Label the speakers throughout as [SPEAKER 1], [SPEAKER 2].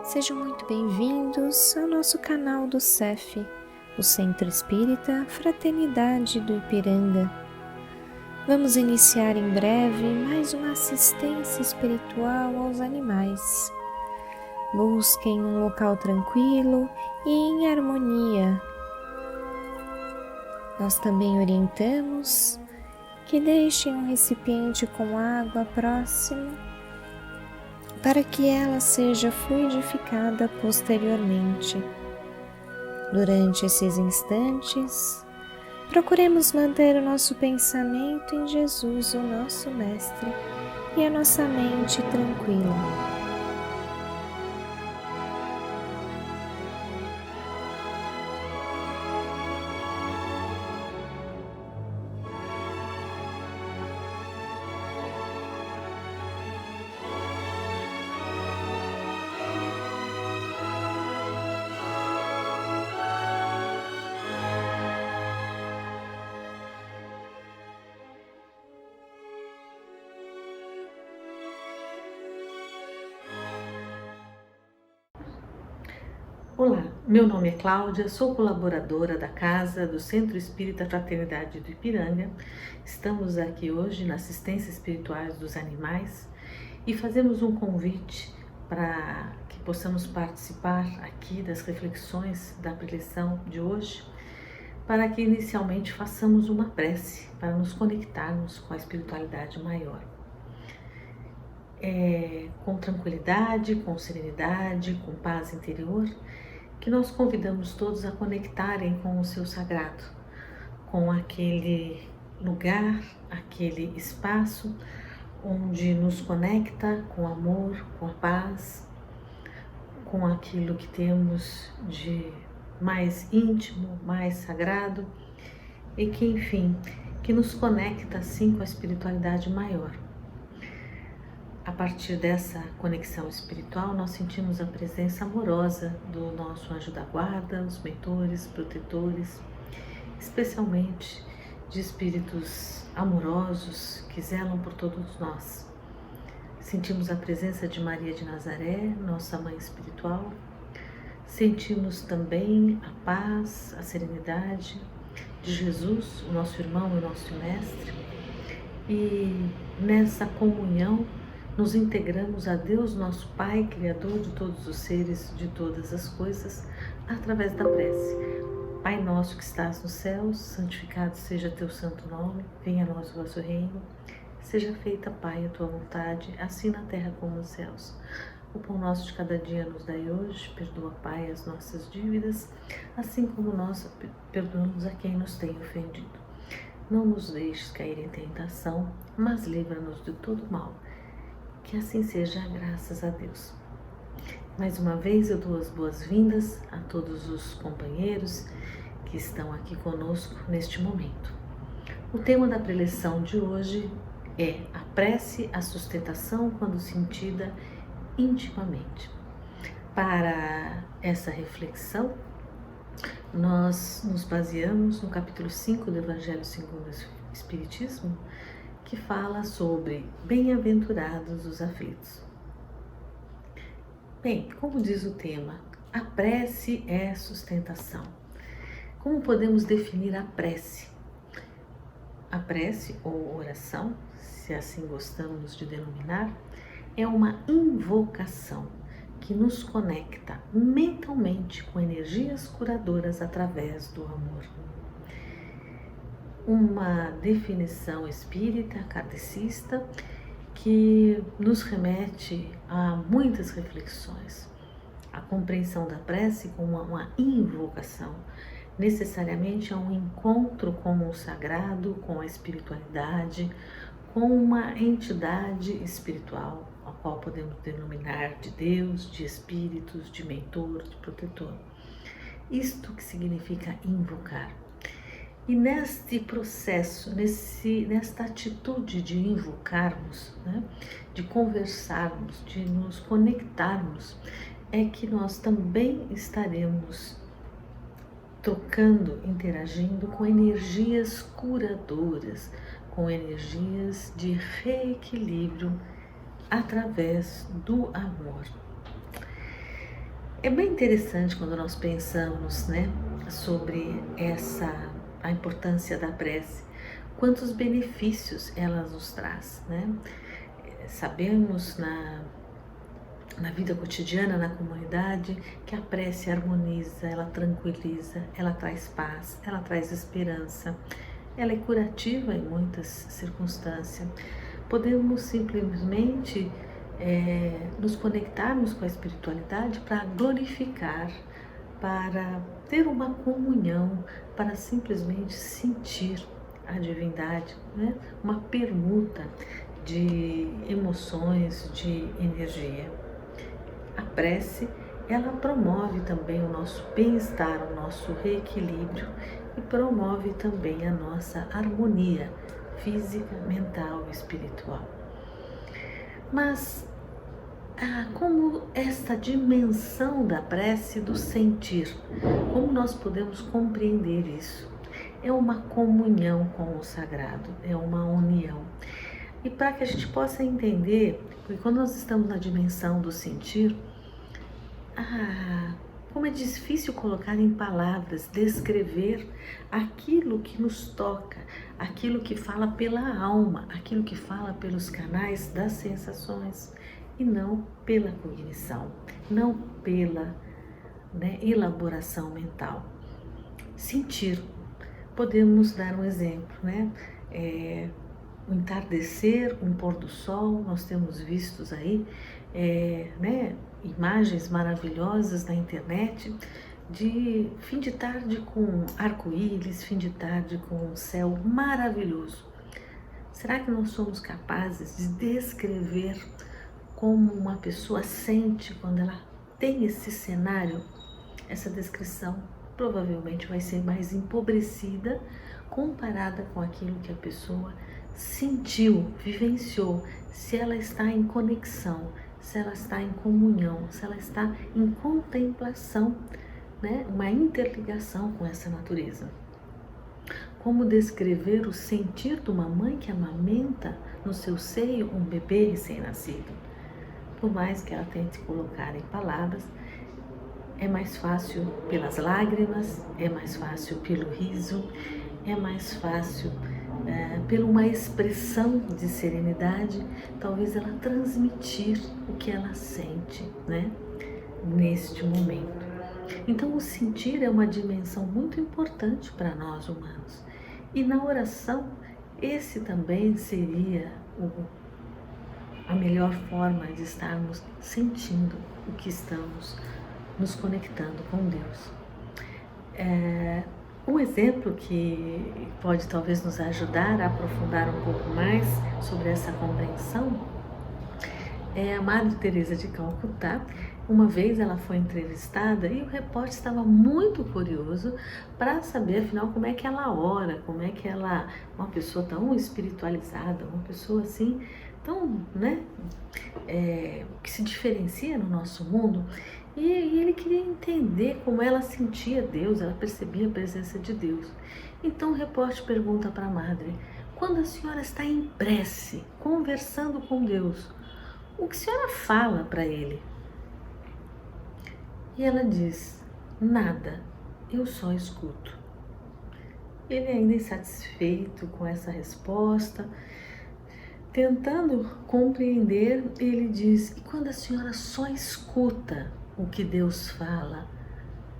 [SPEAKER 1] Sejam muito bem-vindos ao nosso canal do CEF, o Centro Espírita Fraternidade do Ipiranga. Vamos iniciar em breve mais uma assistência espiritual aos animais. Busquem um local tranquilo e em harmonia. Nós também orientamos que deixem um recipiente com água próximo para que ela seja fluidificada posteriormente. Durante esses instantes, procuremos manter o nosso pensamento em Jesus, o nosso Mestre, e a nossa mente tranquila.
[SPEAKER 2] Olá, meu nome é Cláudia, sou colaboradora da Casa do Centro Espírita Fraternidade do Ipiranga. Estamos aqui hoje na assistência espiritual dos animais e fazemos um convite para que possamos participar aqui das reflexões da preleção de hoje, para que inicialmente façamos uma prece para nos conectarmos com a espiritualidade maior. Com tranquilidade, com serenidade, com paz interior, que nós convidamos todos a conectarem com o seu sagrado, com aquele lugar, aquele espaço onde nos conecta com o amor, com a paz, com aquilo que temos de mais íntimo, mais sagrado e que, enfim, que nos conecta assim com a espiritualidade maior. A partir dessa conexão espiritual, nós sentimos a presença amorosa do nosso anjo da guarda, os mentores, protetores, especialmente de espíritos amorosos que zelam por todos nós. Sentimos a presença de Maria de Nazaré, nossa mãe espiritual. Sentimos também a paz, a serenidade de Jesus, o nosso irmão e o nosso mestre. E nessa comunhão, nos integramos a Deus, nosso Pai, Criador de todos os seres, de todas as coisas, através da prece. Pai nosso que estás nos céus, santificado seja teu santo nome, venha a nós o vosso reino, seja feita, Pai, a tua vontade, assim na terra como nos céus. O pão nosso de cada dia nos dai hoje, perdoa, Pai, as nossas dívidas, assim como nós perdoamos a quem nos tem ofendido. Não nos deixes cair em tentação, mas livra-nos de todo mal. Que assim seja, graças a Deus. Mais uma vez eu dou as boas-vindas a todos os companheiros que estão aqui conosco neste momento. O tema da preleção de hoje é a prece, a sustentação quando sentida intimamente. Para essa reflexão, nós nos baseamos no capítulo 5 do Evangelho segundo o Espiritismo, que fala sobre bem-aventurados os aflitos. Bem, como diz o tema, a prece é sustentação. Como podemos definir a prece? A prece, ou oração, se assim gostamos de denominar, é uma invocação que nos conecta mentalmente com energias curadoras através do amor. Uma definição espírita, kardecista, que nos remete a muitas reflexões. A compreensão da prece como uma invocação, necessariamente é um encontro com o sagrado, com a espiritualidade, com uma entidade espiritual, a qual podemos denominar de Deus, de espíritos, de mentor, de protetor. Isto que significa invocar. E neste processo, nesta atitude de invocarmos, de conversarmos, de nos conectarmos, é que nós também estaremos trocando, interagindo com energias curadoras, com energias de reequilíbrio através do amor. É bem interessante quando nós pensamos, né, sobre a importância da prece, quantos benefícios ela nos traz, né? Sabemos na vida cotidiana, na comunidade, que a prece harmoniza, ela tranquiliza, ela traz paz, ela traz esperança, ela é curativa em muitas circunstâncias. Podemos simplesmente nos conectarmos com a espiritualidade para glorificar, para ter uma comunhão, para simplesmente sentir a divindade, né? Uma permuta de emoções, de energia. A prece, ela promove também o nosso bem-estar, o nosso reequilíbrio e promove também a nossa harmonia física, mental e espiritual. Mas como esta dimensão da prece, do sentir, como nós podemos compreender isso? É uma comunhão com o sagrado, é uma união. E para que a gente possa entender, porque quando nós estamos na dimensão do sentir, como é difícil colocar em palavras, descrever aquilo que nos toca, aquilo que fala pela alma, aquilo que fala pelos canais das sensações e não pela cognição, não pela elaboração mental. Sentir. Podemos dar um exemplo, né? Um entardecer, um pôr do sol, nós temos vistos aí, imagens maravilhosas na internet de fim de tarde com arco-íris, fim de tarde com um céu maravilhoso. Será que nós somos capazes de descrever como uma pessoa sente quando ela tem esse cenário? Essa descrição provavelmente vai ser mais empobrecida comparada com aquilo que a pessoa sentiu, vivenciou, se ela está em conexão, se ela está em comunhão, se ela está em contemplação, né? Uma interligação com essa natureza. Como descrever o sentir de uma mãe que amamenta no seu seio um bebê recém-nascido? Por mais que ela tente colocar em palavras, é mais fácil pelas lágrimas, é mais fácil pelo riso, é mais fácil por uma expressão de serenidade, talvez ela transmitir o que ela sente, né, neste momento. Então, o sentir é uma dimensão muito importante para nós humanos. E na oração, esse também seria a melhor forma de estarmos sentindo o que estamos nos conectando com Deus. Um exemplo que pode talvez nos ajudar a aprofundar um pouco mais sobre essa compreensão é a Madre Teresa de Calcutá. Uma vez ela foi entrevistada e o repórter estava muito curioso para saber, afinal, como é que ela ora, como é que ela, uma pessoa tão espiritualizada, uma pessoa assim, tão, que se diferencia no nosso mundo. E ele queria entender como ela sentia Deus, ela percebia a presença de Deus. Então o repórter pergunta para a madre: quando a senhora está em prece, conversando com Deus, o que a senhora fala para ele? E ela diz: nada, eu só escuto. Ele ainda insatisfeito com essa resposta, tentando compreender, ele diz: e quando a senhora só escuta o que Deus fala,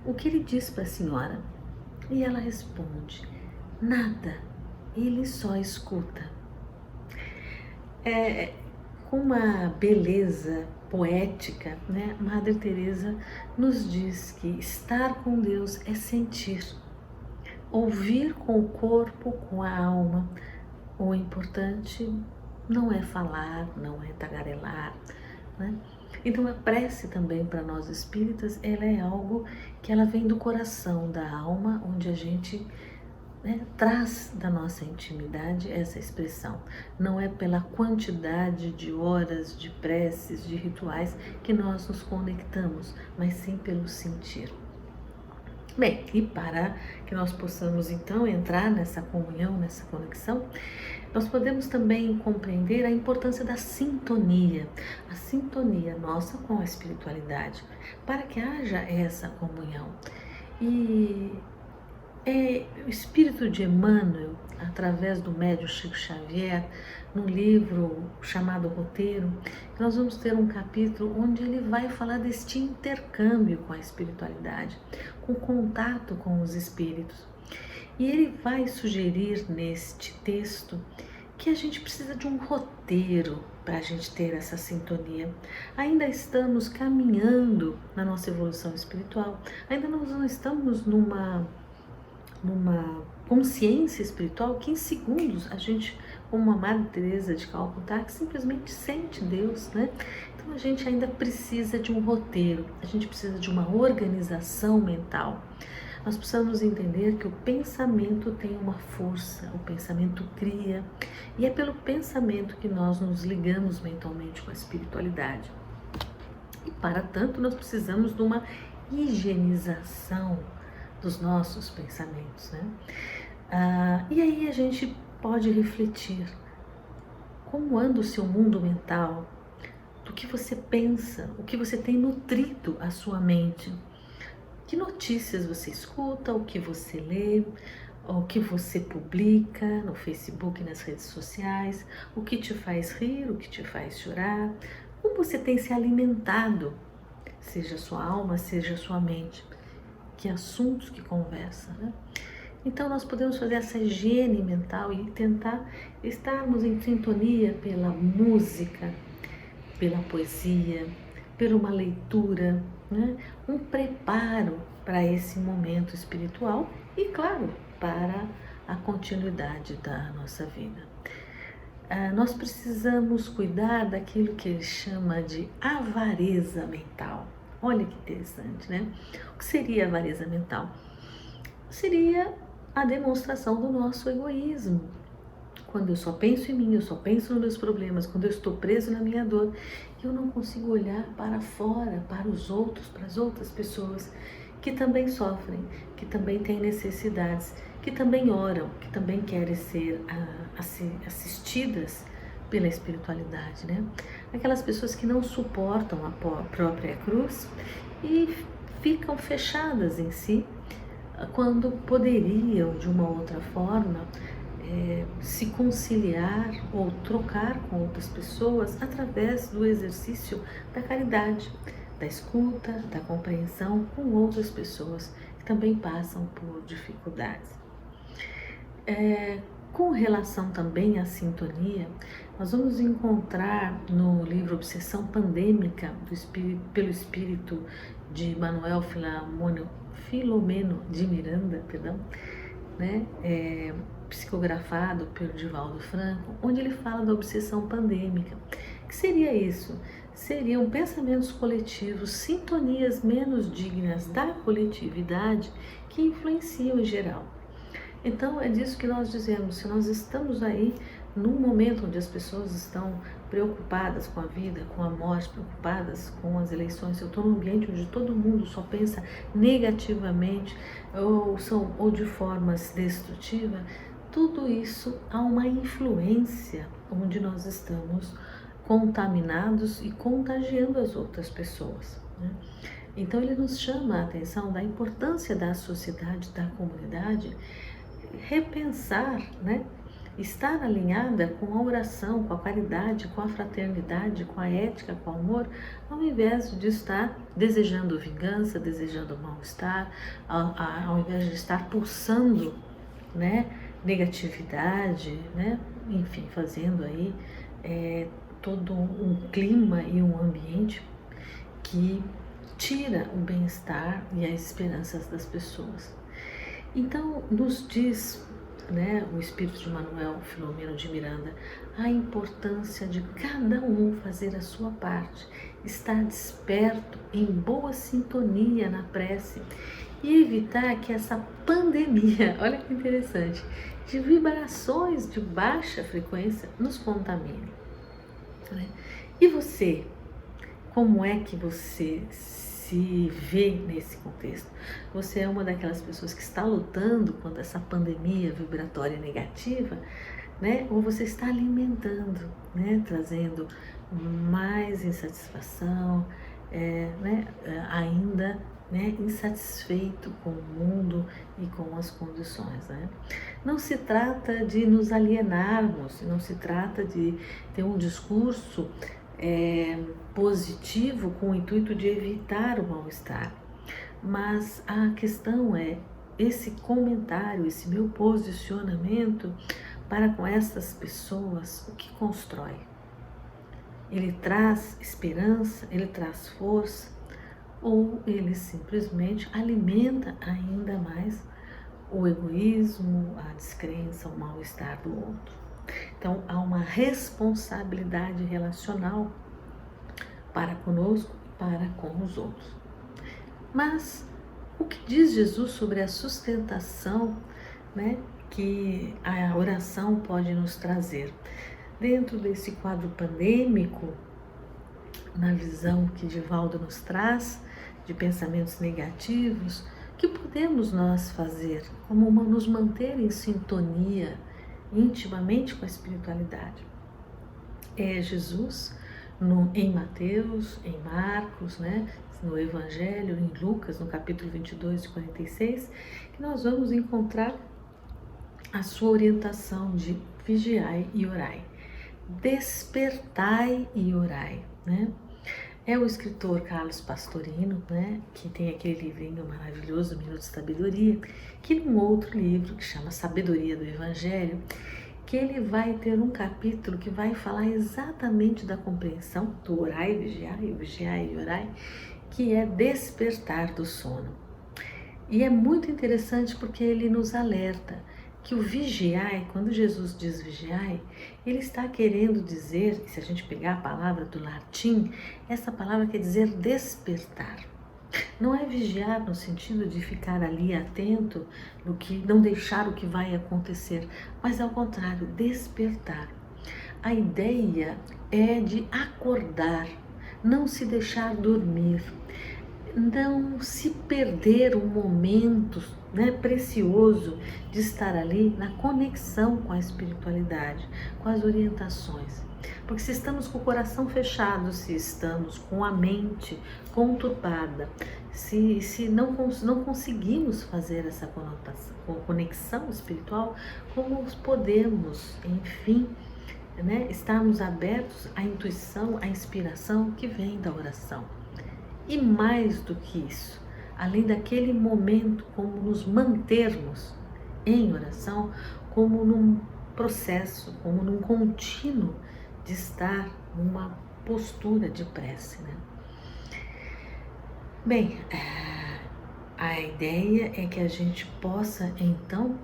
[SPEAKER 2] o que ele diz para a senhora? E ela responde: nada, ele só escuta. Com uma beleza poética, né? Madre Teresa nos diz que estar com Deus é sentir, ouvir com o corpo, com a alma. O importante não é falar, não é tagarelar, né? Então a prece também para nós espíritas, ela é algo que ela vem do coração, da alma, onde a gente traz da nossa intimidade essa expressão. Não é pela quantidade de horas, de preces, de rituais que nós nos conectamos, mas sim pelo sentir. Bem, e para que nós possamos então entrar nessa comunhão, nessa conexão, Nós podemos também compreender a importância da sintonia, a sintonia nossa com a espiritualidade, para que haja essa comunhão. E o espírito de Emmanuel, através do médium Chico Xavier, no livro chamado Roteiro, nós vamos ter um capítulo onde ele vai falar deste intercâmbio com a espiritualidade, com contato com os espíritos. E ele vai sugerir neste texto que a gente precisa de um roteiro para a gente ter essa sintonia. Ainda estamos caminhando na nossa evolução espiritual, ainda não estamos numa consciência espiritual que em segundos a gente, como a Madre Teresa de Calcutá, que simplesmente sente Deus, né? Então a gente ainda precisa de um roteiro, a gente precisa de uma organização mental. Nós precisamos entender que o pensamento tem uma força, o pensamento cria, e é pelo pensamento que nós nos ligamos mentalmente com a espiritualidade. E para tanto nós precisamos de uma higienização dos nossos pensamentos, né? E aí a gente pode refletir como anda o seu mundo mental, do que você pensa, o que você tem nutrido a sua mente, que notícias você escuta, o que você lê, o que você publica no Facebook, nas redes sociais, o que te faz rir, o que te faz chorar, como você tem se alimentado, seja a sua alma, seja a sua mente, que assuntos que conversa, né? Então nós podemos fazer essa higiene mental e tentar estarmos em sintonia pela música, pela poesia, por uma leitura, né? Um preparo para esse momento espiritual e, claro, para a continuidade da nossa vida. Nós precisamos cuidar daquilo que ele chama de avareza mental. Olha que interessante, né? O que seria avareza mental? Seria a demonstração do nosso egoísmo. Quando eu só penso em mim, eu só penso nos meus problemas, quando eu estou preso na minha dor, eu não consigo olhar para fora, para os outros, para as outras pessoas que também sofrem, que também têm necessidades, que também oram, que também querem ser assistidas pela espiritualidade, né? Aquelas pessoas que não suportam a própria cruz e ficam fechadas em si, quando poderiam, de uma outra forma, se conciliar ou trocar com outras pessoas através do exercício da caridade, da escuta, da compreensão com outras pessoas que também passam por dificuldades. Com relação também à sintonia, nós vamos encontrar no livro Obsessão Pandêmica, pelo espírito de Manuel Filomeno de Miranda, né? Psicografado pelo Divaldo Franco, onde ele fala da obsessão pandêmica. O que seria isso? Seriam pensamentos coletivos, sintonias menos dignas da coletividade que influenciam em geral. Então é disso que nós dizemos, se nós estamos aí num momento onde as pessoas estão preocupadas com a vida, com a morte, preocupadas com as eleições, se eu estou num ambiente onde todo mundo só pensa negativamente ou de formas destrutivas, tudo isso há uma influência onde nós estamos contaminados e contagiando as outras pessoas, né? Então ele nos chama a atenção da importância da sociedade, da comunidade, repensar, né? Estar alinhada com a oração, com a caridade, com a fraternidade, com a ética, com o amor, ao invés de estar desejando vingança, desejando mal-estar, ao invés de estar pulsando, né, negatividade, né, enfim, fazendo aí todo um clima e um ambiente que tira o bem-estar e as esperanças das pessoas. Então, nos diz, né, o espírito de Manuel Filomeno de Miranda, a importância de cada um fazer a sua parte, estar desperto, em boa sintonia na prece e evitar que essa pandemia, olha que interessante, de vibrações de baixa frequência nos contamine, né? E você, como é que você se vê nesse contexto? Você é uma daquelas pessoas que está lutando contra essa pandemia vibratória negativa, né? Ou você está alimentando, né? Trazendo mais insatisfação, né? Ainda, né? Insatisfeito com o mundo e com as condições, né? Não se trata de nos alienarmos, não se trata de ter um discurso positivo com o intuito de evitar o mal-estar, mas a questão é esse comentário, esse meu posicionamento para com essas pessoas, o que constrói? Ele traz esperança, ele traz força, ou ele simplesmente alimenta ainda mais o egoísmo, a descrença, o mal-estar do outro. Então, há uma responsabilidade relacional para conosco e para com os outros. Mas o que diz Jesus sobre a sustentação, né, que a oração pode nos trazer? Dentro desse quadro pandêmico, na visão que Divaldo nos traz, de pensamentos negativos, que podemos nós fazer como nos manter em sintonia intimamente com a espiritualidade? Jesus, em Mateus, em Marcos, né, no Evangelho, em Lucas, no capítulo 22 e 46, que nós vamos encontrar a sua orientação de vigiai e orai. Despertai e orai, né? É o escritor Carlos Pastorino, né, que tem aquele livrinho maravilhoso, Minuto de Sabedoria, que num outro livro, que chama Sabedoria do Evangelho, que ele vai ter um capítulo que vai falar exatamente da compreensão do orai e vigiai e orai, que é despertar do sono. E é muito interessante porque ele nos alerta que o vigiai, quando Jesus diz vigiai, ele está querendo dizer, se a gente pegar a palavra do latim, essa palavra quer dizer despertar. Não é vigiar no sentido de ficar ali atento, no que não deixar o que vai acontecer, mas ao contrário, despertar. A ideia é de acordar, não se deixar dormir, não se perder o momento, né, precioso de estar ali na conexão com a espiritualidade, com as orientações. Porque se estamos com o coração fechado, se estamos com a mente conturbada, se não conseguimos fazer essa conexão espiritual, como podemos, enfim, né, estarmos abertos à intuição, à inspiração que vem da oração? E mais do que isso, além daquele momento, como nos mantermos em oração, como num processo, como num contínuo de estar numa postura de prece, né? Bem, a ideia é que a gente possa, então,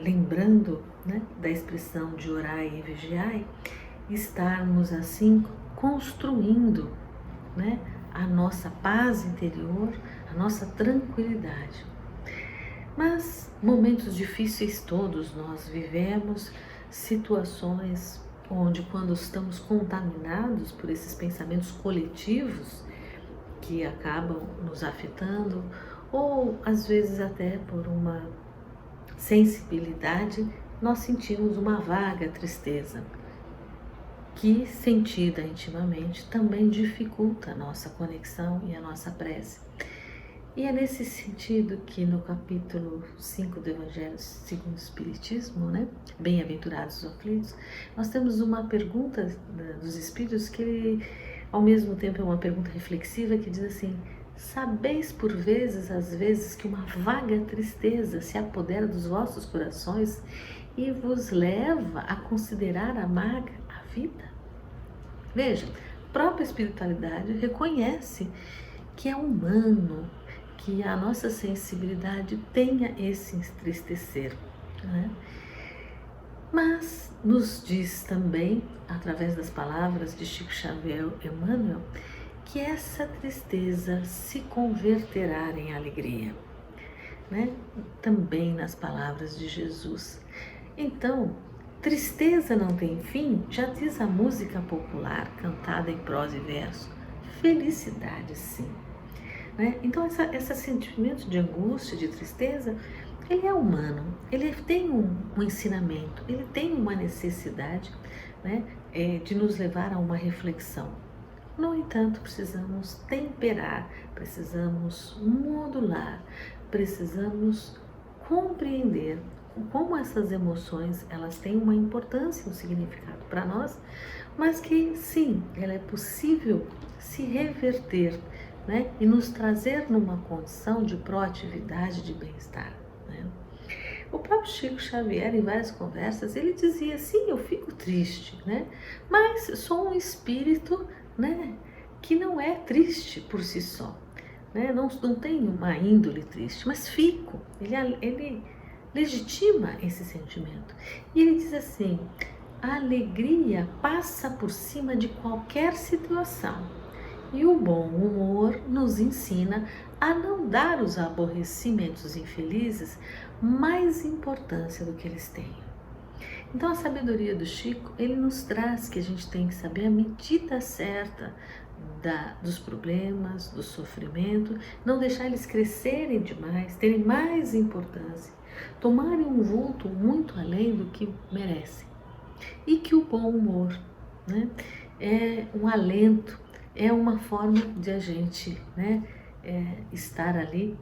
[SPEAKER 2] lembrando, né, da expressão de orai e vigiai, estarmos assim construindo, né, a nossa paz interior, a nossa tranquilidade. Mas momentos difíceis todos nós vivemos, situações onde, quando estamos contaminados por esses pensamentos coletivos que acabam nos afetando, ou às vezes até por uma sensibilidade, nós sentimos uma vaga tristeza, que, sentida intimamente, também dificulta a nossa conexão e a nossa prece. E é nesse sentido que no capítulo 5 do Evangelho segundo o Espiritismo, né, Bem-aventurados os aflitos, nós temos uma pergunta dos Espíritos que, ao mesmo tempo, é uma pergunta reflexiva que diz assim: sabeis por vezes, às vezes, que uma vaga tristeza se apodera dos vossos corações e vos leva a considerar amarga a vida? Veja, a própria espiritualidade reconhece que é humano, que a nossa sensibilidade tenha esse entristecer, né? Mas nos diz também, através das palavras de Chico Xavier Emmanuel, que essa tristeza se converterá em alegria, né? Também nas palavras de Jesus. Então, tristeza não tem fim, já diz a música popular, cantada em prosa e verso. Felicidade, sim. Né? Então, esse sentimento de angústia, de tristeza, ele é humano, ele tem um ensinamento, ele tem uma necessidade, né, de nos levar a uma reflexão. No entanto, precisamos temperar, precisamos modular, precisamos compreender como essas emoções elas têm uma importância, um significado para nós, mas que sim, ela é possível se reverter, né, e nos trazer numa condição de proatividade, de bem-estar, né? O próprio Chico Xavier, em várias conversas, ele dizia: sim, eu fico triste, né? Mas sou um espírito, né, que não é triste por si só, né? Não tem uma índole triste, mas fico. Ele legitima esse sentimento. E ele diz assim: a alegria passa por cima de qualquer situação. E o bom humor nos ensina a não dar aos aborrecimentos infelizes mais importância do que eles têm. Então a sabedoria do Chico, ele nos traz que a gente tem que saber a medida certa dos problemas, do sofrimento, não deixar eles crescerem demais, terem mais importância, tomarem um vulto muito além do que merecem. E que o bom humor, né, é um alento, é uma forma de a gente, né, estar ali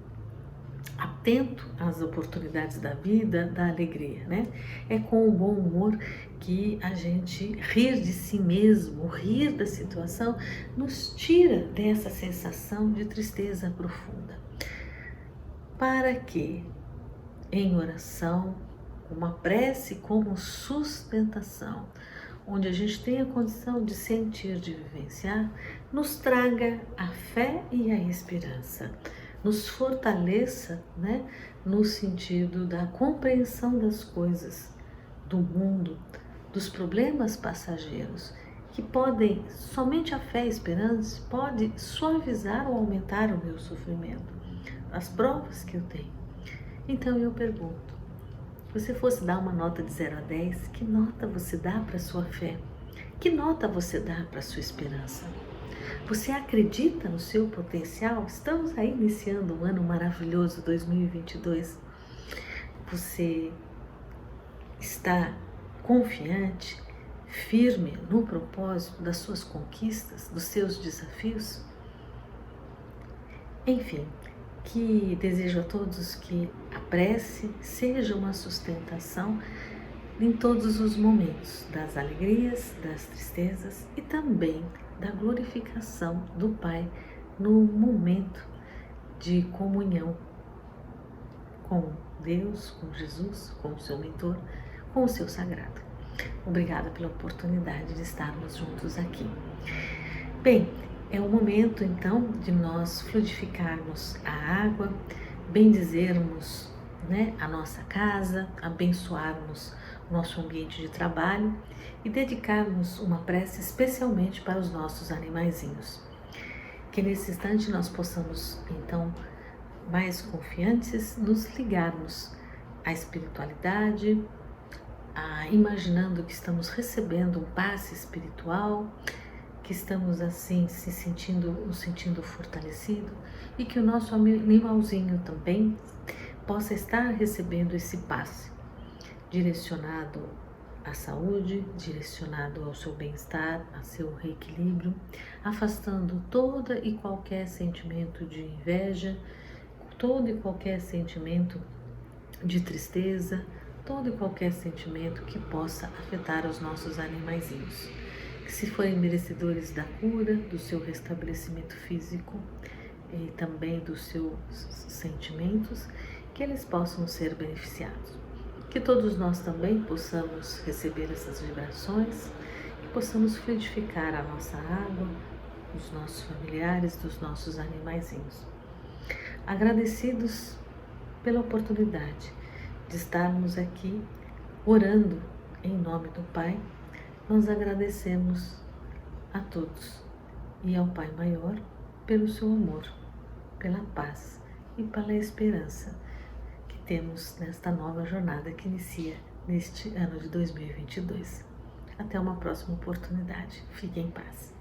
[SPEAKER 2] atento às oportunidades da vida, da alegria, né? É com o bom humor que a gente rir de si mesmo, rir da situação, nos tira dessa sensação de tristeza profunda. Para que, em oração, uma prece como sustentação, onde a gente tem a condição de sentir, de vivenciar, nos traga a fé e a esperança, nos fortaleça, né, no sentido da compreensão das coisas, do mundo, dos problemas passageiros, que podem, somente a fé e a esperança pode suavizar ou aumentar o meu sofrimento, as provas que eu tenho. Então eu pergunto: se você fosse dar uma nota de 0 a 10, que nota você dá para a sua fé? Que nota você dá para a sua esperança? Você acredita no seu potencial? Estamos aí iniciando um ano maravilhoso, 2022. Você está confiante, firme no propósito das suas conquistas, dos seus desafios? Enfim, que desejo a todos que a prece seja uma sustentação em todos os momentos, das alegrias, das tristezas e também da glorificação do Pai no momento de comunhão com Deus, com Jesus, com o seu mentor, com o seu sagrado. Obrigada pela oportunidade de estarmos juntos aqui. Bem, é o momento então de nós fluidificarmos a água, bendizermos, né, a nossa casa, abençoarmos o nosso ambiente de trabalho e dedicarmos uma prece especialmente para os nossos animaizinhos. Que nesse instante nós possamos então, mais confiantes, nos ligarmos à espiritualidade, imaginando que estamos recebendo um passe espiritual, que estamos assim nos sentindo fortalecido e que o nosso animalzinho também possa estar recebendo esse passe direcionado à saúde, direcionado ao seu bem-estar, ao seu reequilíbrio, afastando toda e qualquer sentimento de inveja, todo e qualquer sentimento de tristeza, todo e qualquer sentimento que possa afetar os nossos animaizinhos. Que se forem merecedores da cura, do seu restabelecimento físico e também dos seus sentimentos, que eles possam ser beneficiados. Que todos nós também possamos receber essas vibrações, que possamos fluidificar a nossa água, dos nossos familiares, dos nossos animaizinhos. Agradecidos pela oportunidade de estarmos aqui orando em nome do Pai, nós agradecemos a todos e ao Pai Maior pelo seu amor, pela paz e pela esperança que temos nesta nova jornada que inicia neste ano de 2022. Até uma próxima oportunidade. Fique em paz.